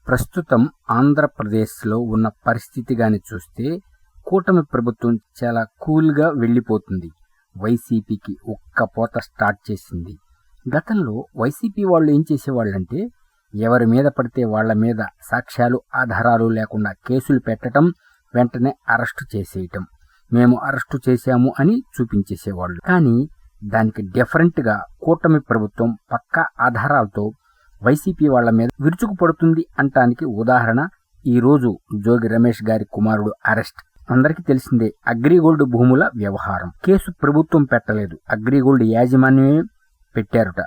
ప్రస్తుతం ఆంధ్రప్రదేశ్లో ఉన్న పరిస్థితి గాని చూస్తే కూటమి ప్రభుత్వం చాలా కూల్గా వెళ్ళిపోతుంది. వైసీపీకి ఒక్కపోత స్టార్ట్ చేసింది. గతంలో వైసీపీ వాళ్ళు ఏం చేసేవాళ్ళంటే ఎవరి మీద పడితే వాళ్ళ మీద సాక్ష్యాలు ఆధారాలు లేకుండా కేసులు పెట్టడం, వెంటనే అరెస్టు చేసేయటం, మేము అరెస్టు చేశాము అని చూపించేసేవాళ్ళు. కానీ దానికి డిఫరెంట్గా కూటమి ప్రభుత్వం పక్కా ఆధారాలతో వైసీపీ వాళ్ళ మీద విరుచుకుపడుతుంది అంటానికి ఉదాహరణ ఈరోజు జోగి రమేష్ గారి కుమారుడు అరెస్ట్. అందరికీ తెలిసిందే, అగ్రిగోల్డ్ భూముల వ్యవహారం. కేసు ప్రభుత్వం పెట్టలేదు, అగ్రిగోల్డ్ యాజమాన్యమే పెట్టారుట.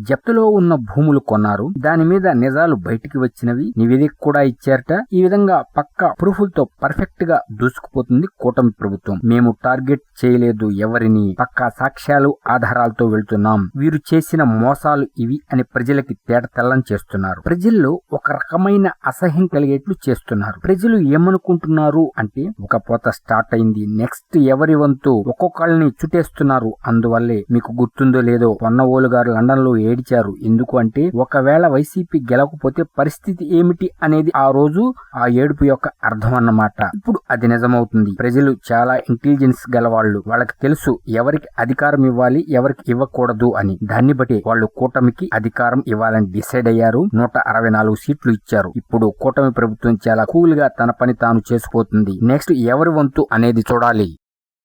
జప్తులో ఉన్న భూములు కొన్నారు, దాని మీద నిజాలు బయటికి వచ్చినవి, నివేదిక కూడా ఇచ్చారట. ఈ విధంగా పక్కా ప్రూఫ్లతో పర్ఫెక్ట్ గా దూసుకుపోతుంది కూటమి ప్రభుత్వం. మేము టార్గెట్ చేయలేదు ఎవరిని, పక్కా సాక్ష్యాలు ఆధారాలతో వెళ్తున్నాం, వీరు చేసిన మోసాలు ఇవి అని ప్రజలకి తేట తెల్లం చేస్తున్నారు. ప్రజల్లో ఒక రకమైన అసహ్యం కలిగేట్లు చేస్తున్నారు. ప్రజలు ఏమనుకుంటున్నారు అంటే ఒక పోత స్టార్ట్ అయింది, నెక్స్ట్ ఎవరి వంతు, ఒక్కొక్కళ్ళని చుట్టేస్తున్నారు. అందువల్లే మీకు గుర్తుందో లేదో పొన్నవోలు గారు లండన్ లో ఏడిచారు. ఎందుకు అంటే ఒకవేళ వైసీపీ గెలవకపోతే పరిస్థితి ఏమిటి అనేది ఆ రోజు ఆ ఏడుపు యొక్క అర్థం అన్నమాట. ఇప్పుడు అది నిజమవుతుంది. ప్రజలు చాలా ఇంటెలిజెన్స్ గలవాళ్ళు, వాళ్ళకి తెలుసు ఎవరికి అధికారం ఇవ్వాలి ఎవరికి ఇవ్వకూడదు అని. దాన్ని బట్టి వాళ్ళు కూటమికి అధికారం ఇవ్వాలని డిసైడ్ అయ్యారు. 164 సీట్లు ఇచ్చారు. ఇప్పుడు కూటమి ప్రభుత్వం చాలా కూల్ గా తన పని తాను చేసుకుపోతుంది. నెక్స్ట్ ఎవరి వంతు అనేది చూడాలి.